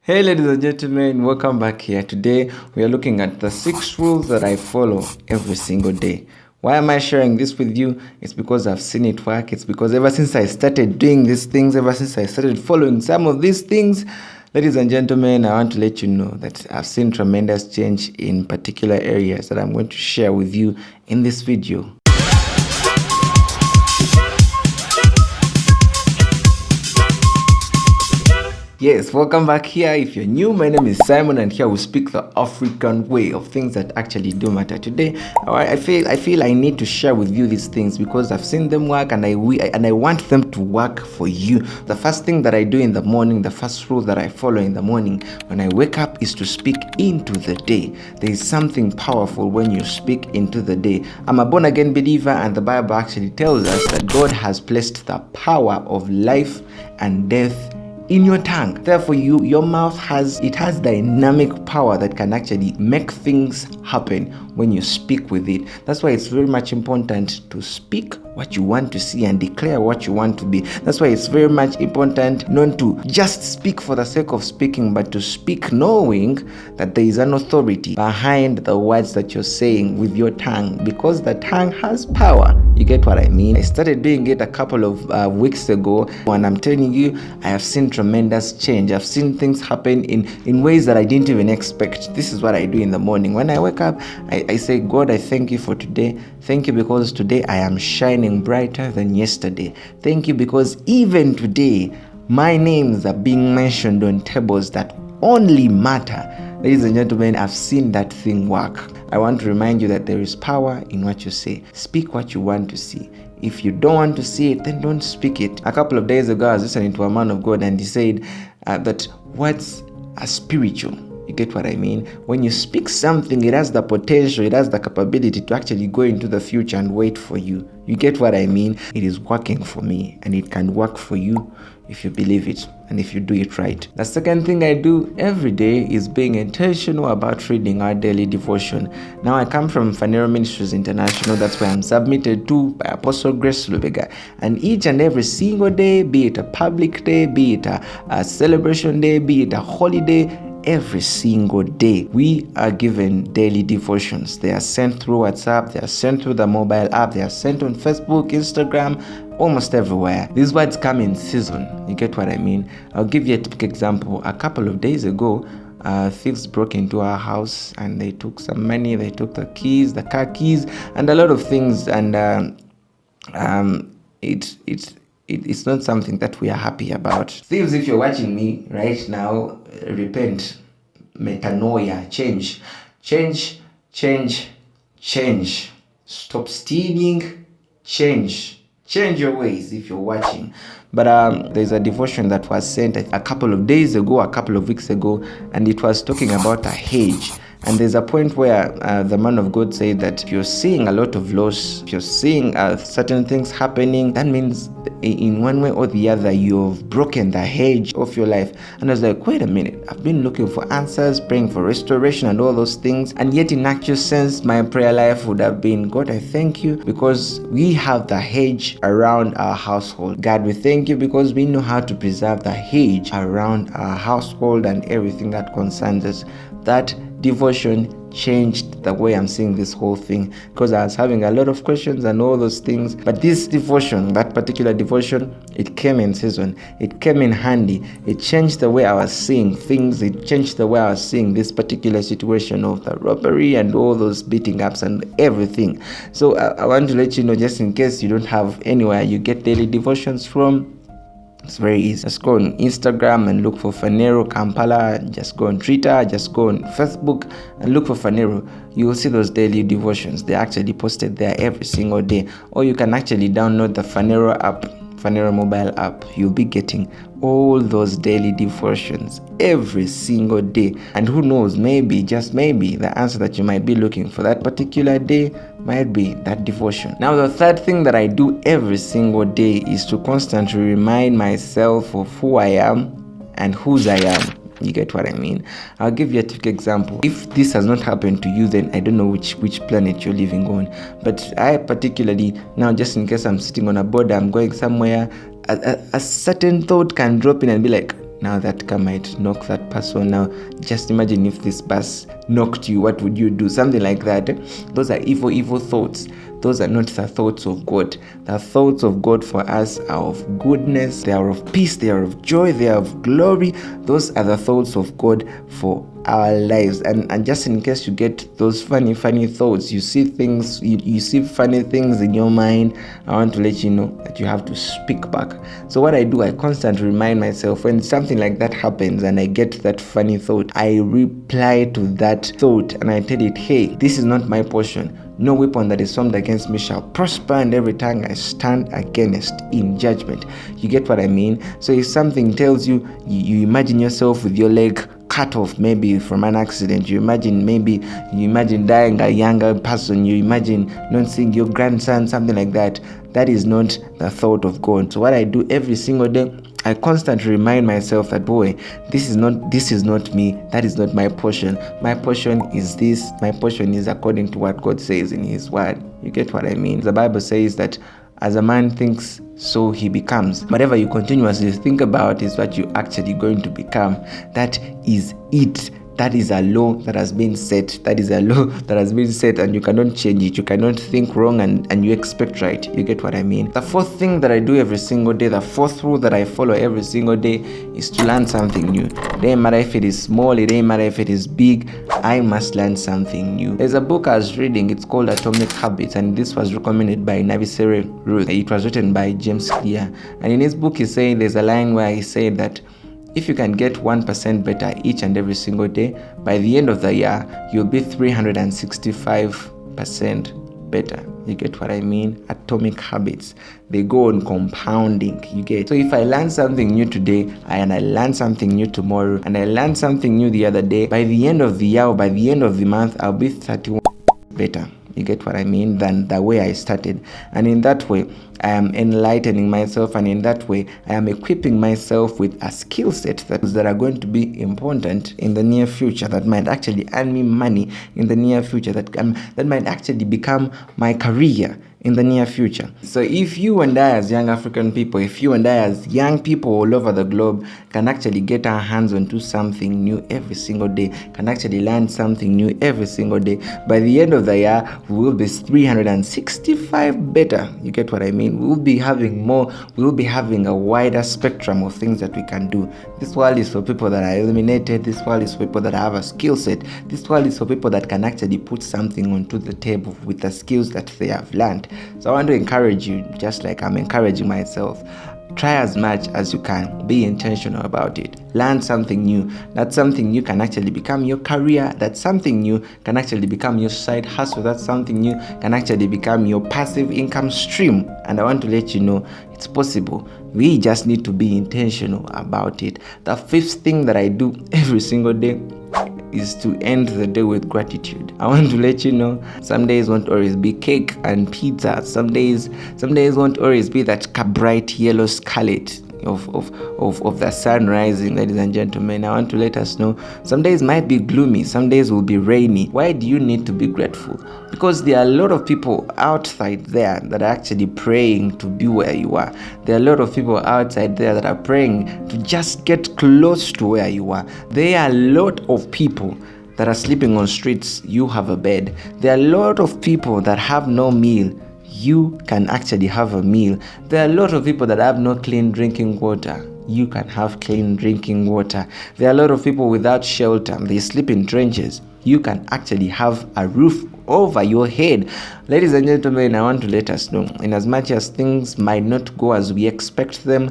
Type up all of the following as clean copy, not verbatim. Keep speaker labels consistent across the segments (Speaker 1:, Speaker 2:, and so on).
Speaker 1: Hey ladies and gentlemen, welcome back here. Today we are looking at the 6 rules that I follow every single day. Why am I sharing this with you? It's because I've seen it work. It's because ever since I started doing these things, ever since I started following some of these things, ladies and gentlemen, I want to let you know that I've seen tremendous change in particular areas that I'm going to share with you in this video. Yes, welcome back here. If you're new, my name is Simon, and here we speak the African way of things that actually do matter. Today, I feel I need to share with you these things because I've seen them work, and I want them to work for you. The first thing that I do in the morning, the first rule that I follow in the morning when I wake up is to speak into the day. There is something powerful when you speak into the day. I'm a born-again believer, and the Bible actually tells us that God has placed the power of life and death in your tongue. Therefore, your mouth has dynamic power that can actually make things happen when you speak with it. That's why it's very much important to speak what you want to see and declare what you want to be. That's why it's very much important not to just speak for the sake of speaking, but to speak knowing that there is an authority behind the words that you're saying with your tongue, because the tongue has power. You get what I mean? I started doing it a couple of weeks ago, and I'm telling you, I have seen tremendous change. I've seen things happen in ways that I didn't even expect. This is what I do in the morning. When I wake up, I say, God, I thank you for today. Thank you because today I am shining brighter than yesterday. Thank you because even today, my names are being mentioned on tables that only matter. Ladies and gentlemen, I've seen that thing work. I want to remind you that there is power in what you say. Speak what you want to see. If you don't want to see it, then don't speak it. A couple of days ago, I was listening to a man of God, and he said that words are spiritual. You get what I mean? When you speak something, it has the potential, it has the capability to actually go into the future and wait for you. You get what I mean? It is working for me, and it can work for you if you believe it and if you do it right. The second thing I do every day is being intentional about reading our daily devotion. Now, I come from Phaneroo Ministries International. That's where I'm submitted to by Apostle Grace Lubega. And each and every single day, be it a public day, be it a celebration day, be it a holiday, every single day we are given daily devotions. They are sent through WhatsApp, they are sent through the mobile app, they are sent on Facebook, Instagram, almost everywhere. These words come in season. You get what I mean? I'll give you a typical example. A couple of days ago, thieves broke into our house and they took some money, they took the keys, the car keys, and a lot of things, and it's not something that we are happy about. Thieves, if you're watching me right now, repent, metanoia, change. Stop stealing, change your ways if you're watching. But there's a devotion that was sent a couple of days ago, a couple of weeks ago, and it was talking about a hedge. And there's a point where the man of God said that if you're seeing a lot of loss, if you're seeing certain things happening, that means in one way or the other, you've broken the hedge of your life. And I was like, wait a minute, I've been looking for answers, praying for restoration and all those things. And yet in actual sense, my prayer life would have been, God, I thank you because we have the hedge around our household. God, we thank you because we know how to preserve the hedge around our household and everything that concerns us. That devotion changed the way I'm seeing this whole thing, because I was having a lot of questions and all those things. But this devotion, that particular devotion, it came in season. It came in handy. It changed the way I was seeing things. It changed the way I was seeing this particular situation of the robbery and all those beating ups and everything. So I want to let you know, just in case you don't have anywhere you get daily devotions from, it's very easy. Just go on Instagram and look for Phaneroo Kampala. Just go on Twitter, just go on Facebook and look for Phaneroo. You will see those daily devotions. They're actually posted there every single day. Or you can actually download the Phaneroo app, Phaneroo mobile app. You'll be getting all those daily devotions every single day. And who knows, maybe, just maybe, the answer that you might be looking for that particular day might be that devotion. Now, the third thing that I do every single day is to constantly remind myself of who I am and whose I am. You get what I mean? I'll give you a quick example. If this has not happened to you, then I don't know which planet you're living on. But I particularly, now just in case I'm sitting on a board, I'm going somewhere, a certain thought can drop in and be like, now that car might knock that person. Now just imagine if this bus knocked you, what would you do? Something like that. Those are evil thoughts. Those are not the thoughts of God. The thoughts of God for us are of goodness, they are of peace, they are of joy, they are of glory. Those are the thoughts of God for our lives. And just in case you get those funny thoughts, you see things, you see funny things in your mind, I want to let you know that you have to speak back. So what I do, I constantly remind myself when something like that happens and I get that funny thought, I reply to that thought and I tell it, hey, this is not my portion. No weapon that is formed against me shall prosper, and every tongue I stand against in judgment. You get what I mean? So if something tells you, you imagine yourself with your leg cut off, maybe from an accident, you imagine dying a younger person, you imagine not seeing your grandson, something like that. That is not the thought of God. So what I do every single day, I constantly remind myself that, boy, this is not me, that is not my portion. My portion is this. My portion is according to what God says in his word. You get what I mean? The Bible says that as a man thinks, so he becomes. Whatever you continuously think about is what you're actually going to become. That is it. That is a law that has been set. That is a law that has been set, and you cannot change it. You cannot think wrong and you expect right. You get what I mean? The fourth thing that I do every single day, the fourth rule that I follow every single day is to learn something new. It ain't matter if it is small, it ain't matter if it is big, I must learn something new. There's a book I was reading, it's called Atomic Habits, and this was recommended by Navisere Ruth. It was written by James Clear. And in his book, he said, there's a line where he said that if you can get 1% better each and every single day, by the end of the year, you'll be 365% better. You get what I mean? Atomic habits, they go on compounding. You get? So if I learn something new today, and I learn something new tomorrow, and I learned something new the other day, by the end of the year or by the end of the month, I'll be 31 better. You get what I mean? Than the way I started. And in that way, I am enlightening myself, and in that way, I am equipping myself with a skill set that are going to be important in the near future, that might actually earn me money in the near future, that might actually become my career in the near future. So if you and I as young African people, if you and I as young people all over the globe can actually get our hands onto something new every single day, can actually learn something new every single day, by the end of the year, we will be 365 better. You get what I mean? We will be having more, we will be having a wider spectrum of things that we can do. This world is for people that are eliminated. This world is for people that have a skill set. This world is for people that can actually put something onto the table with the skills that they have learned. So I want to encourage you, just like I'm encouraging myself. Try as much as you can. Be intentional about it. Learn something new. That something new can actually become your career. That something new can actually become your side hustle. That something new can actually become your passive income stream. And I want to let you know it's possible. We just need to be intentional about it. The fifth thing that I do every single day is to end the day with gratitude. I want to let you know, some days won't always be cake and pizza. Some days won't always be that bright yellow scarlet of the sun rising, ladies and gentlemen. I want to let us know, some days might be gloomy, some days will be rainy. Why do you need to be grateful? Because there are a lot of people outside there that are actually praying to be where you are. There are a lot of people outside there that are praying to just get close to where you are. There are a lot of people that are sleeping on streets. You have a bed. There are a lot of people that have no meal. You can actually have a meal. There are a lot of people that have no clean drinking water. You can have clean drinking water. There are a lot of people without shelter. They sleep in trenches. You can actually have a roof over your head. Ladies and gentlemen, I want to let us know, in as much as things might not go as we expect them,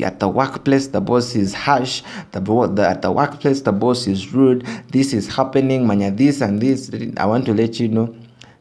Speaker 1: at the workplace the boss is harsh, at the workplace the boss is rude, this is happening, manya this and this, I want to let you know,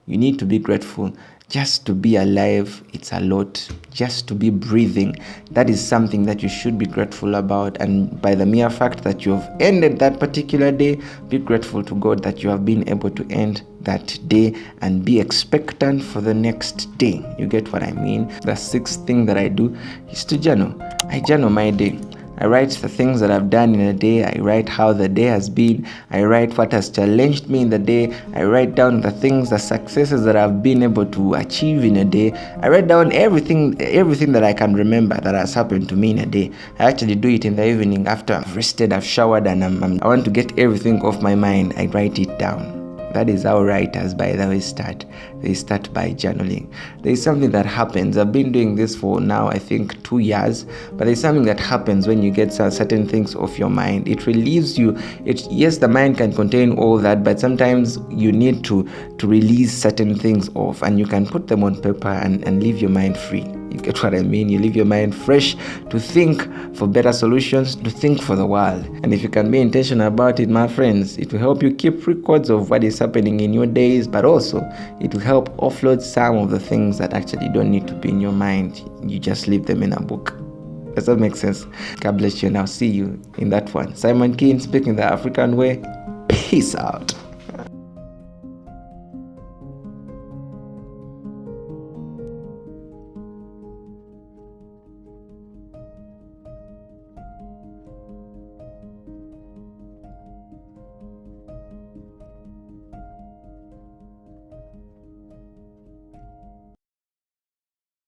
Speaker 1: you need to be grateful. Just to be alive, it's a lot. Just to be breathing, that is something that you should be grateful about. And by the mere fact that you have ended that particular day, be grateful to God that you have been able to end that day and be expectant for the next day. You get what I mean? The sixth thing that I do is to journal. I journal my day. I write the things that I've done in a day. I write how the day has been. I write what has challenged me in the day. I write down the things, the successes that I've been able to achieve in a day. I write down everything that I can remember that has happened to me in a day. I actually do it in the evening after I've rested, I've showered, and I want to get everything off my mind. I write it down. That is how writers, by the way, start. They start by journaling. There is something that happens. I've been doing this for now, I think, 2 years. But there's something that happens when you get certain things off your mind. It relieves you. Yes, the mind can contain all that, but sometimes you need to release certain things off, and you can put them on paper and leave your mind free. You get what I mean? You leave your mind fresh to think for better solutions, to think for the world. And if you can be intentional about it, my friends, it will help you keep records of what is happening in your days, but also it will help offload some of the things that actually don't need to be in your mind. You just leave them in a book. Does that make sense? God bless you, and I'll see you in that one. Simon Kine, speaking the African way. Peace out.